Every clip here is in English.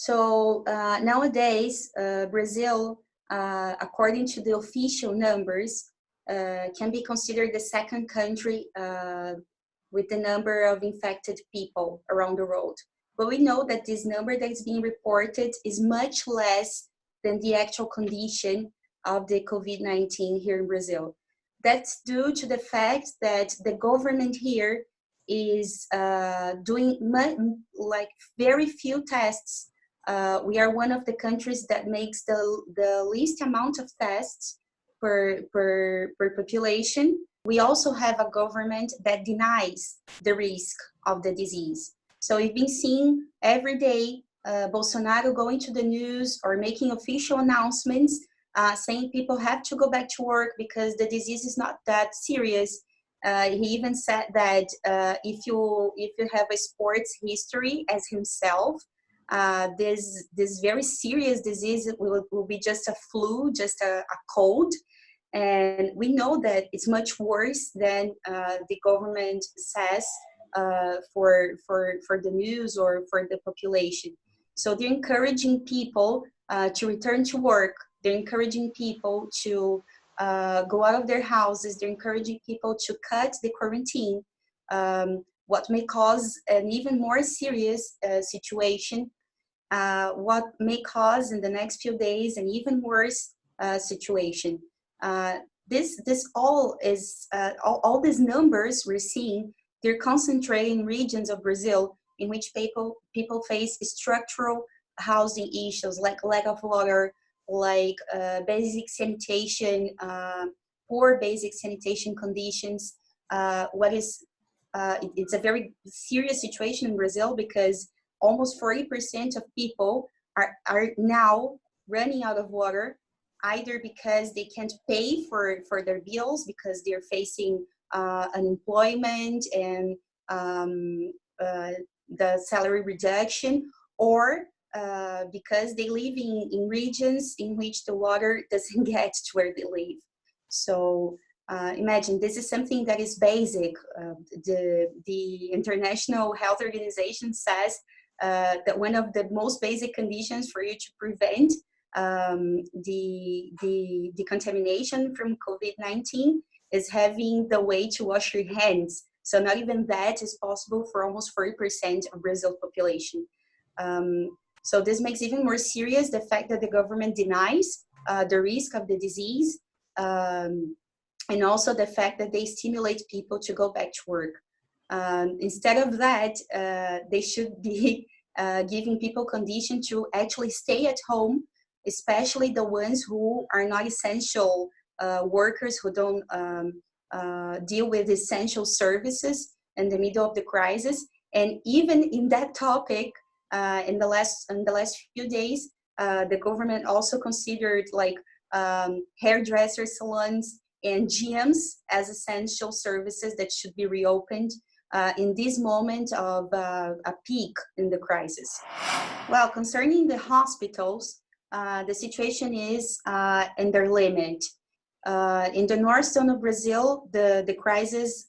Nowadays, Brazil, according to the official numbers, can be considered the second country with the number of infected people around the world. But we know that this number that is being reported is much less than the actual condition of the COVID-19 here in Brazil. That's due to the fact that the government here is doing like very few tests. We are one of the countries that makes the least amount of tests per population. We also have a government that denies the risk of the disease. So we've been seeing every day Bolsonaro going to the news or making official announcements saying people have to go back to work because the disease is not that serious. He even said that if you have a sports history as himself, this very serious disease will be just a flu, just a cold. And we know that it's much worse than the government says for the news or for the population. So they're encouraging people to return to work. They're encouraging people to go out of their houses. They're encouraging people to cut the quarantine, what may cause an even more serious situation, what may cause in the next few days an even worse situation. This all is all these numbers we're seeing. They're concentrated in regions of Brazil in which people face structural housing issues like lack of water, like basic sanitation, poor basic sanitation conditions. It's a very serious situation in Brazil because almost 40% of people are now running out of water, either because they can't pay for their bills because they're facing unemployment and the salary reduction, or because they live in regions in which the water doesn't get to where they live. So imagine, this is something that is basic. The International Health Organization says that one of the most basic conditions for you to prevent the contamination from COVID-19 is having the way to wash your hands. So not even that is possible for almost 40% of Brazil's population. So this makes even more serious the fact that the government denies the risk of the disease, and also the fact that they stimulate people to go back to work. Instead of that, they should be giving people condition to actually stay at home, especially the ones who are not essential workers, who don't deal with essential services in the middle of the crisis. And even in that topic, in the last few days, the government also considered like hairdresser salons and gyms as essential services that should be reopened in this moment of a peak in the crisis. Well, concerning the hospitals, the situation is in their limit. In the north zone of Brazil, the crisis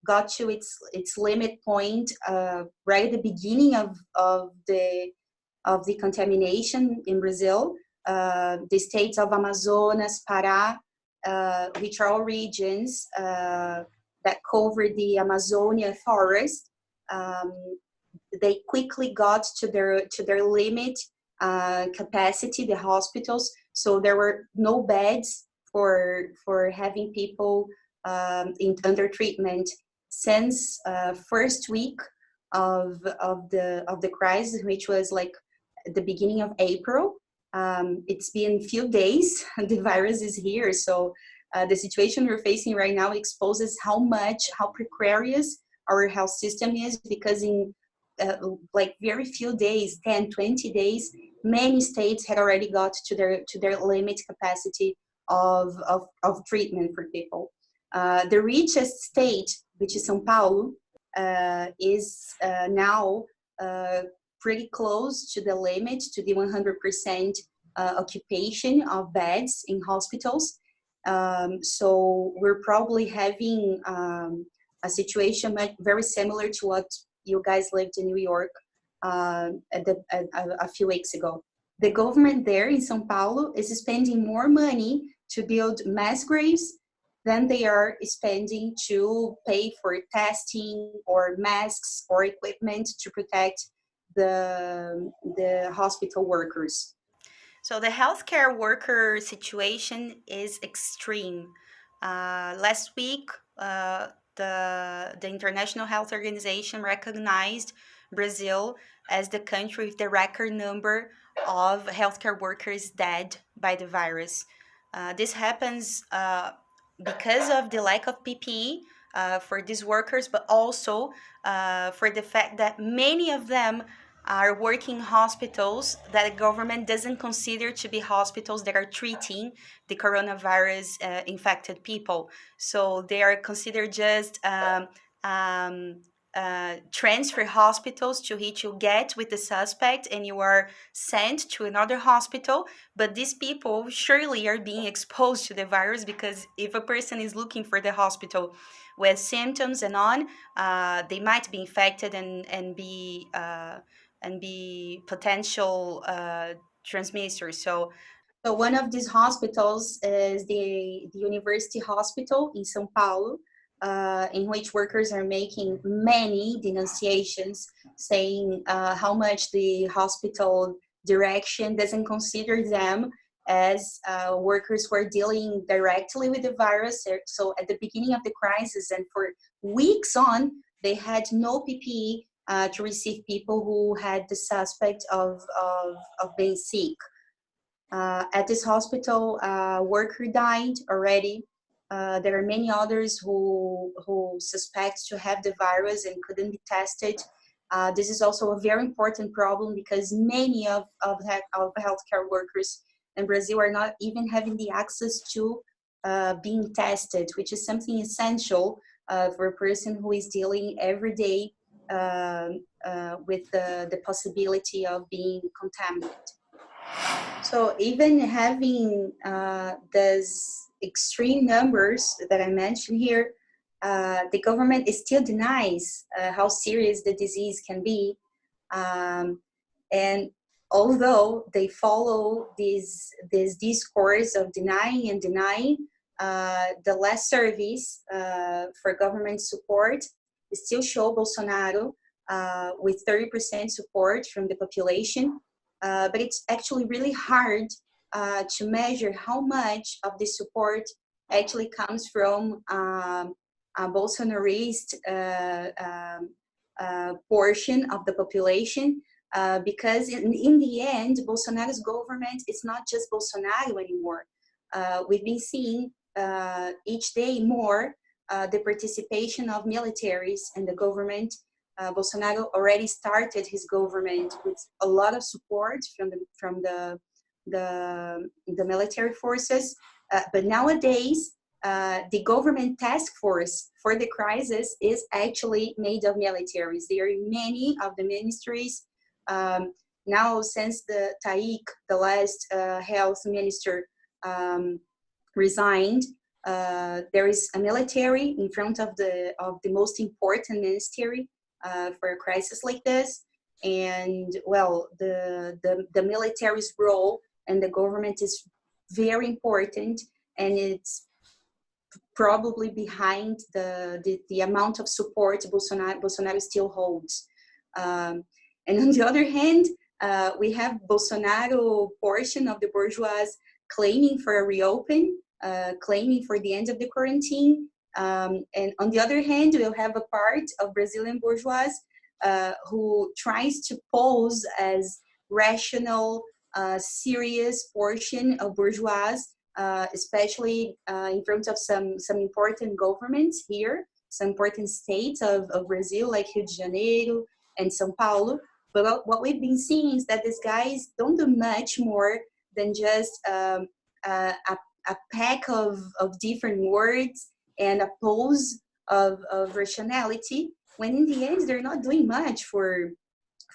got to its limit point right at the beginning of the contamination in Brazil. The states of Amazonas, Pará, which are all regions that cover the Amazonia forest, they quickly got to their limit capacity, the hospitals. So there were no beds for having people under treatment since first week of the crisis, which was like the beginning of April. It's been a few days, the virus is here. So the situation we're facing right now exposes how precarious our health system is, because in like very few days, 10, 20 days, many states had already got to their limit capacity of treatment for people. The richest state, which is São Paulo, is now pretty close to the limit, to the 100% occupation of beds in hospitals. So we're probably having a situation very similar to what you guys lived in New York a few weeks ago. The government there in São Paulo is spending more money to build mass graves than they are spending to pay for testing or masks or equipment to protect the hospital workers. So the healthcare worker situation is extreme. Last week, the International Health Organization recognized Brazil as the country with the record number of healthcare workers dead by the virus. This happens because of the lack of PPE for these workers, but also for the fact that many of them are working hospitals that the government doesn't consider to be hospitals that are treating the coronavirus infected people. So they are considered just um, transfer hospitals to which you get with the suspect and you are sent to another hospital. But these people surely are being exposed to the virus, because if a person is looking for the hospital with symptoms and on, they might be infected and be potential transmitters. So one of these hospitals is the University Hospital in São Paulo, in which workers are making many denunciations, saying how much the hospital direction doesn't consider them as workers who are dealing directly with the virus. So at the beginning of the crisis and for weeks on, they had no PPE to receive people who had the suspect of being sick. At this hospital, a worker died already. There are many others who suspect to have the virus and couldn't be tested. This is also a very important problem because many of healthcare workers in Brazil are not even having the access to being tested, which is something essential for a person who is dealing every day with the possibility of being contaminated. So even having those extreme numbers that I mentioned here, the government still denies how serious the disease can be. And although they follow this discourse of denying and denying, the last surveys for government support still show Bolsonaro with 30% support from the population. But it's actually really hard to measure how much of the support actually comes from a Bolsonarist portion of the population, because in the end, Bolsonaro's government is not just Bolsonaro anymore. We've been seeing each day more the participation of militaries in the government. Bolsonaro already started his government with a lot of support from the military forces, but nowadays the government task force for the crisis is actually made of militaries. There are many of the ministries now, since the Taik, the last health minister, resigned. There is a military in front of the most important ministry for a crisis like this, and well, the military's role and the government is very important, and it's probably behind the amount of support Bolsonaro still holds. And on the other hand, we have Bolsonaro portion of the bourgeois claiming for a reopen, claiming for the end of the quarantine. And on the other hand, we'll have a part of Brazilian bourgeois who tries to pose as rational, serious portion of bourgeois, especially in front of some important governments here, some important states of Brazil, like Rio de Janeiro and São Paulo. But what we've been seeing is that these guys don't do much more than just a pack of different words and a pose of rationality, when in the end they're not doing much for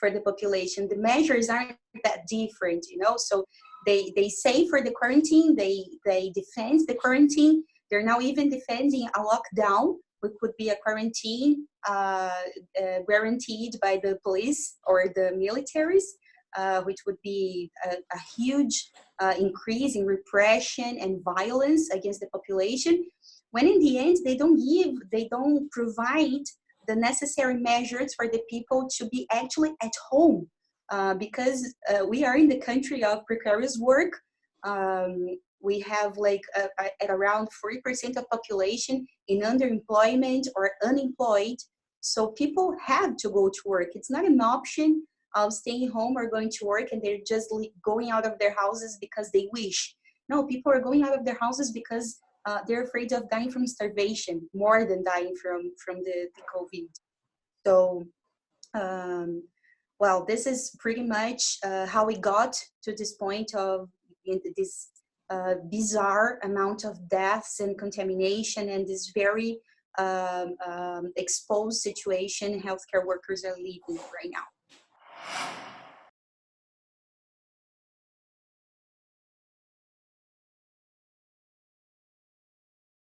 the population. The measures aren't that different, you know. So they say for the quarantine, they defend the quarantine. They're now even defending a lockdown it could be a quarantine guaranteed by the police or the militaries, which would be a huge increase in repression and violence against the population, when in the end they don't provide the necessary measures for the people to be actually at home, because we are in the country of precarious work. We have like at around 40% of population in underemployment or unemployed. So people have to go to work. It's not an option of staying home or going to work and they're just going out of their houses because they wish. No, people are going out of their houses because they're afraid of dying from starvation more than dying from the COVID. So, um, well, this is pretty much how we got to this point of this bizarre amount of deaths and contamination and this very exposed situation healthcare workers are living right now.